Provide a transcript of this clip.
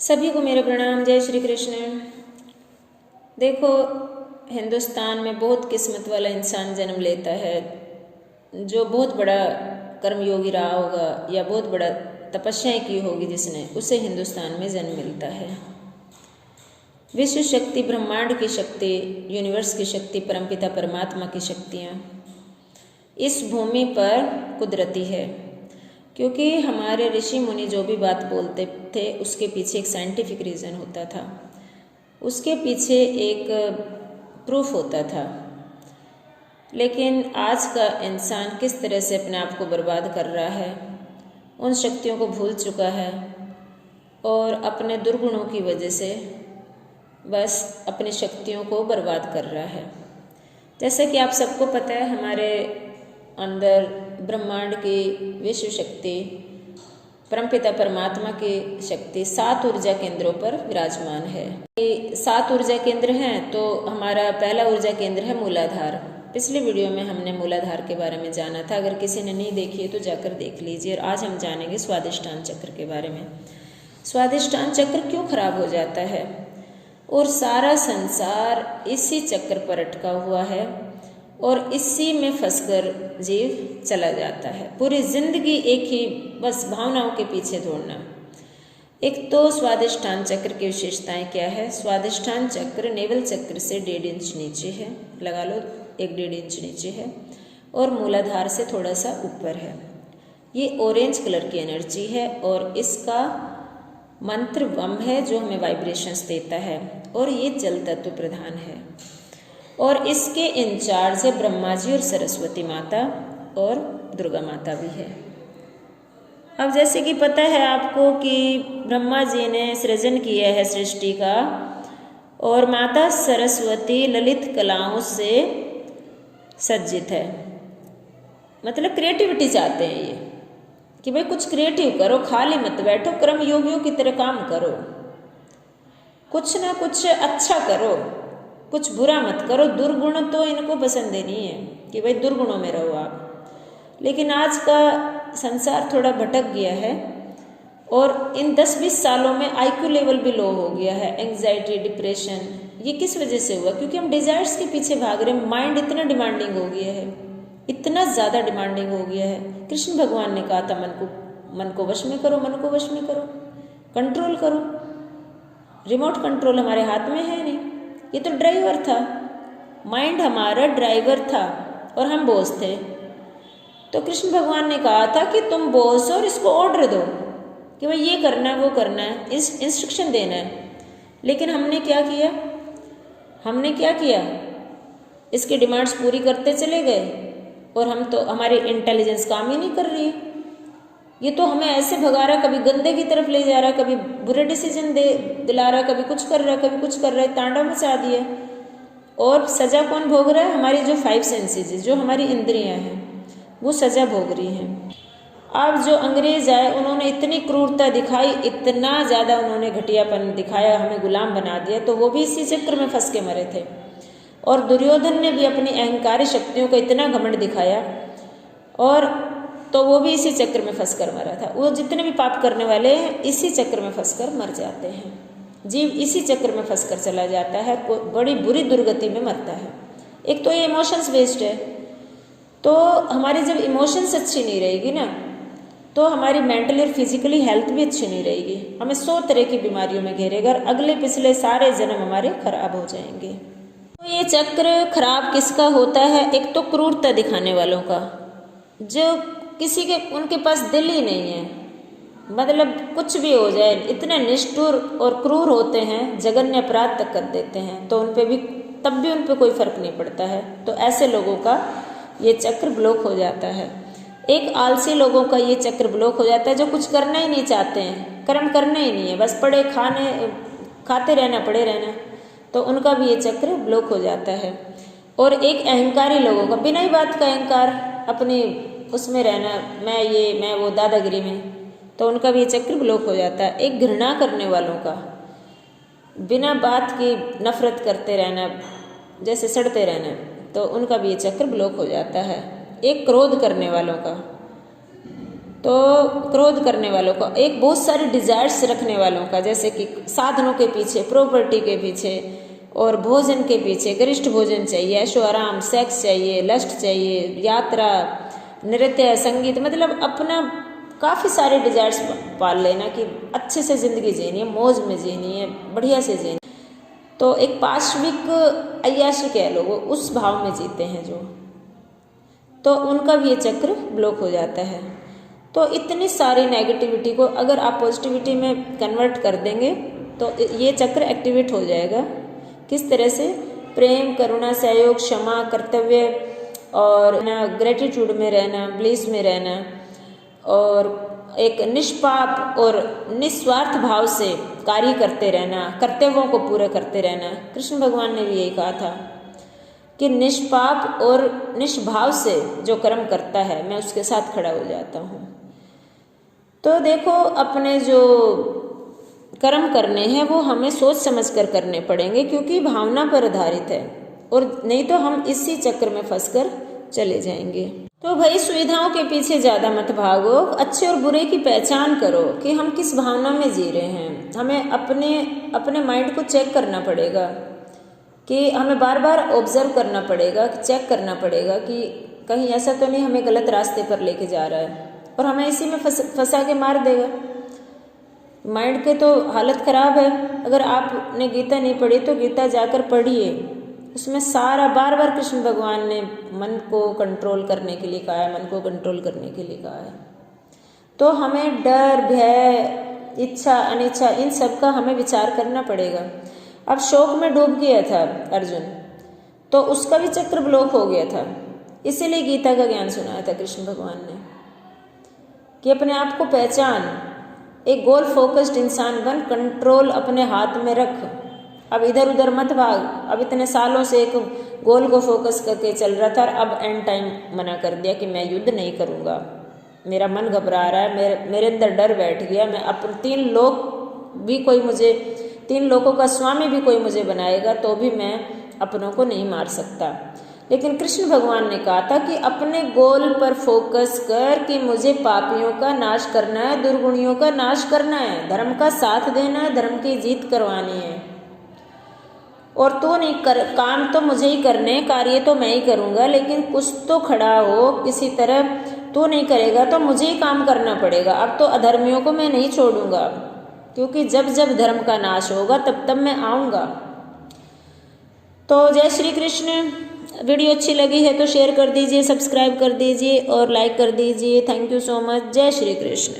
सभी को मेरे प्रणाम। जय श्री कृष्ण। देखो, हिंदुस्तान में बहुत किस्मत वाला इंसान जन्म लेता है जो बहुत बड़ा कर्मयोगी रहा होगा या बहुत बड़ा तपस्याएं की होगी जिसने, उसे हिंदुस्तान में जन्म मिलता है। विश्व शक्ति, ब्रह्मांड की शक्ति, यूनिवर्स की शक्ति, परमपिता परमात्मा की शक्तियाँ इस भूमि पर कुदरती है, क्योंकि हमारे ऋषि मुनि जो भी बात बोलते थे उसके पीछे एक साइंटिफिक रीज़न होता था, उसके पीछे एक प्रूफ होता था। लेकिन आज का इंसान किस तरह से अपने आप को बर्बाद कर रहा है, उन शक्तियों को भूल चुका है और अपने दुर्गुणों की वजह से बस अपनी शक्तियों को बर्बाद कर रहा है। जैसे कि आप सबको पता है, हमारे अंदर ब्रह्मांड की विश्व शक्ति, परमपिता परमात्मा की शक्ति 7 ऊर्जा केंद्रों पर विराजमान है। 7 ऊर्जा केंद्र हैं, तो हमारा पहला ऊर्जा केंद्र है मूलाधार। पिछली वीडियो में हमने मूलाधार के बारे में जाना था, अगर किसी ने नहीं देखी है तो जाकर देख लीजिए। और आज हम जानेंगे स्वादिष्टान चक्र के बारे में। स्वादिष्टान चक्र क्यों खराब हो जाता है और सारा संसार इसी चक्र पर अटका हुआ है और इसी में फंसकर जीव चला जाता है। पूरी जिंदगी एक ही बस भावनाओं के पीछे दौड़ना। एक तो स्वादिष्टान चक्र की विशेषताएं क्या है। स्वादिष्टान चक्र नेवल चक्र से 1.5 इंच नीचे है, लगा लो 1-1.5 इंच नीचे है, और मूलाधार से थोड़ा सा ऊपर है। ये ऑरेंज कलर की एनर्जी है और इसका मंत्र वम है जो हमें वाइब्रेशंस देता है, और ये जल तत्व प्रधान है। और इसके इंचार्ज है ब्रह्मा जी और सरस्वती माता और दुर्गा माता भी है। अब जैसे कि पता है आपको कि ब्रह्मा जी ने सृजन किया है सृष्टि का, और माता सरस्वती ललित कलाओं से सज्जित है। मतलब क्रिएटिविटी चाहते हैं ये कि भाई कुछ क्रिएटिव करो, खाली मत बैठो, कर्म योगियों की तरह काम करो, कुछ ना कुछ अच्छा करो, कुछ बुरा मत करो। दुर्गुण तो इनको पसंद ही नहीं है कि भाई दुर्गुणों में रहो आप। लेकिन आज का संसार थोड़ा भटक गया है और इन 10-20 सालों में IQ लेवल भी लो हो गया है। एंग्जाइटी, डिप्रेशन, ये किस वजह से हुआ? क्योंकि हम डिजायर्स के पीछे भाग रहे हैं। माइंड इतना डिमांडिंग हो गया है, इतना ज़्यादा डिमांडिंग हो गया है। कृष्ण भगवान ने कहा था मन को वश में करो, मन को वश में करो, कंट्रोल करो। रिमोट कंट्रोल हमारे हाथ में है नहीं, ये तो ड्राइवर था। माइंड हमारा ड्राइवर था और हम बॉस थे। तो कृष्ण भगवान ने कहा था कि तुम बॉस हो और इसको ऑर्डर दो कि भाई ये करना है, वो करना है, इस इंस्ट्रक्शन देना है। लेकिन हमने क्या किया? इसकी डिमांड्स पूरी करते चले गए और हम तो, हमारी इंटेलिजेंस काम ही नहीं कर रही है। ये तो हमें ऐसे भगा रहा, कभी गंदे की तरफ ले जा रहा, कभी बुरे डिसीजन दिला रहा, कभी कुछ कर रहा है, कभी कुछ कर रहा है, तांडव मचा दिया। और सजा कौन भोग रहा है? हमारी जो 5 सेंसेस, जो हमारी इंद्रियां हैं, वो सजा भोग रही हैं। अब जो अंग्रेज आए उन्होंने इतनी क्रूरता दिखाई, इतना ज़्यादा उन्होंने घटियापन दिखाया, हमें गुलाम बना दिया, तो वो भी इसी चक्र में फंस के मरे थे। और दुर्योधन ने भी अपनी अहंकारी शक्तियों को इतना घमंड दिखाया, और तो वो भी इसी चक्र में फंस कर मरा था। वो जितने भी पाप करने वाले हैं इसी चक्र में फंस कर मर जाते हैं। जीव इसी चक्र में फंस कर चला जाता है, बड़ी बुरी दुर्गति में मरता है। एक तो ये इमोशंस बेस्ड है, तो हमारी जब इमोशंस अच्छी नहीं रहेगी ना, तो हमारी मेंटली और फिजिकली हेल्थ भी अच्छी नहीं रहेगी। हमें 100 तरह की बीमारियों में घेरेगा और अगले पिछले सारे जन्म हमारे खराब हो जाएंगे। तो ये चक्र खराब किसका होता है? एक तो क्रूरता दिखाने वालों का, जो किसी के, उनके पास दिल ही नहीं है, मतलब कुछ भी हो जाए, इतने निष्ठुर और क्रूर होते हैं, जघन्य अपराध तक कर देते हैं, तो उन पे भी, तब भी उन पे कोई फर्क नहीं पड़ता है। तो ऐसे लोगों का ये चक्र ब्लॉक हो जाता है। एक आलसी लोगों का ये चक्र ब्लॉक हो जाता है, जो कुछ करना ही नहीं चाहते हैं, कर्म करना ही नहीं है, बस खाते रहना, पड़े रहना, तो उनका भी ये चक्र ब्लॉक हो जाता है। और एक अहंकारी लोगों का, बिना ही बात का अहंकार, अपनी उसमें रहना, मैं वो दादागिरी में, तो उनका भी ये चक्र ब्लॉक हो जाता है। एक घृणा करने वालों का, बिना बात की नफरत करते रहना, जैसे सड़ते रहना, तो उनका भी ये चक्र ब्लॉक हो जाता है। एक क्रोध करने वालों का, तो क्रोध करने वालों का, एक बहुत सारे डिजायर्स रखने वालों का, जैसे कि साधनों के पीछे, प्रॉपर्टी के पीछे और भोजन के पीछे, गरिष्ठ भोजन चाहिए, ऐशो आराम, सेक्स चाहिए, लस्ट चाहिए, यात्रा, नृत्य, संगीत, मतलब अपना काफ़ी सारे डिजायर्स पाल लेना कि अच्छे से ज़िंदगी जीनी है, मौज में जीनी है, बढ़िया से जीनी। तो एक पाश्विक अय्याशी कह लो, वो उस भाव में जीते हैं जो, तो उनका भी ये चक्र ब्लॉक हो जाता है। तो इतनी सारी नेगेटिविटी को अगर आप पॉजिटिविटी में कन्वर्ट कर देंगे तो ये चक्र एक्टिवेट हो जाएगा। किस तरह से? प्रेम, करुणा, सहयोग, क्षमा, कर्तव्य और ग्रेटिट्यूड में रहना, ब्लिस में रहना, और एक निष्पाप और निस्वार्थ भाव से कार्य करते रहना, कर्तव्यों को पूरे करते रहना। कृष्ण भगवान ने भी यही कहा था कि निष्पाप और निष्भाव से जो कर्म करता है मैं उसके साथ खड़ा हो जाता हूँ। तो देखो, अपने जो कर्म करने हैं वो हमें सोच समझ कर करने पड़ेंगे, क्योंकि भावना पर आधारित है, और नहीं तो हम इसी चक्र में फंसकर चले जाएंगे। तो भाई, सुविधाओं के पीछे ज़्यादा मत भागो, अच्छे और बुरे की पहचान करो कि हम किस भावना में जी रहे हैं। हमें अपने माइंड को चेक करना पड़ेगा, कि हमें बार बार ऑब्जर्व करना पड़ेगा, चेक करना पड़ेगा कि कहीं ऐसा तो नहीं हमें गलत रास्ते पर लेके जा रहा है और हमें इसी में फंसा के मार देगा। माइंड के तो हालत ख़राब है। अगर आपने गीता नहीं पढ़ी तो गीता जाकर पढ़िए, उसमें सारा बार बार कृष्ण भगवान ने मन को कंट्रोल करने के लिए कहा है, मन को कंट्रोल करने के लिए कहा है। तो हमें डर, भय, इच्छा, अनिच्छा, इन सब का हमें विचार करना पड़ेगा। अब शोक में डूब गया था अर्जुन, तो उसका भी चक्र ब्लॉक हो गया था, इसीलिए गीता का ज्ञान सुनाया था कृष्ण भगवान ने कि अपने आप को पहचान, एक गोल फोकस्ड इंसान बन, कंट्रोल अपने हाथ में रख, अब इधर उधर मत भाग। अब इतने सालों से एक गोल को फोकस करके चल रहा था, अब एंड टाइम मना कर दिया कि मैं युद्ध नहीं करूँगा, मेरा मन घबरा रहा है, मेरे अंदर डर बैठ गया, मैं अपने 3 लोगों का स्वामी भी कोई मुझे बनाएगा तो भी मैं अपनों को नहीं मार सकता। लेकिन कृष्ण भगवान ने कहा था कि अपने गोल पर फोकस कर कि मुझे पापियों का नाश करना है, दुर्गुणियों का नाश करना है, धर्म का साथ देना है, धर्म की जीत करवानी है। और तू नहीं कर, काम तो मुझे ही करने, कार्य तो मैं ही करूँगा, लेकिन कुछ तो खड़ा हो किसी तरह। तू नहीं करेगा तो मुझे ही काम करना पड़ेगा। अब तो अधर्मियों को मैं नहीं छोड़ूंगा, क्योंकि जब जब धर्म का नाश होगा तब तब मैं आऊँगा। तो जय श्री कृष्ण। वीडियो अच्छी लगी है तो शेयर कर दीजिए, सब्सक्राइब कर दीजिए और लाइक कर दीजिए। Thank you so much. जय श्री कृष्ण।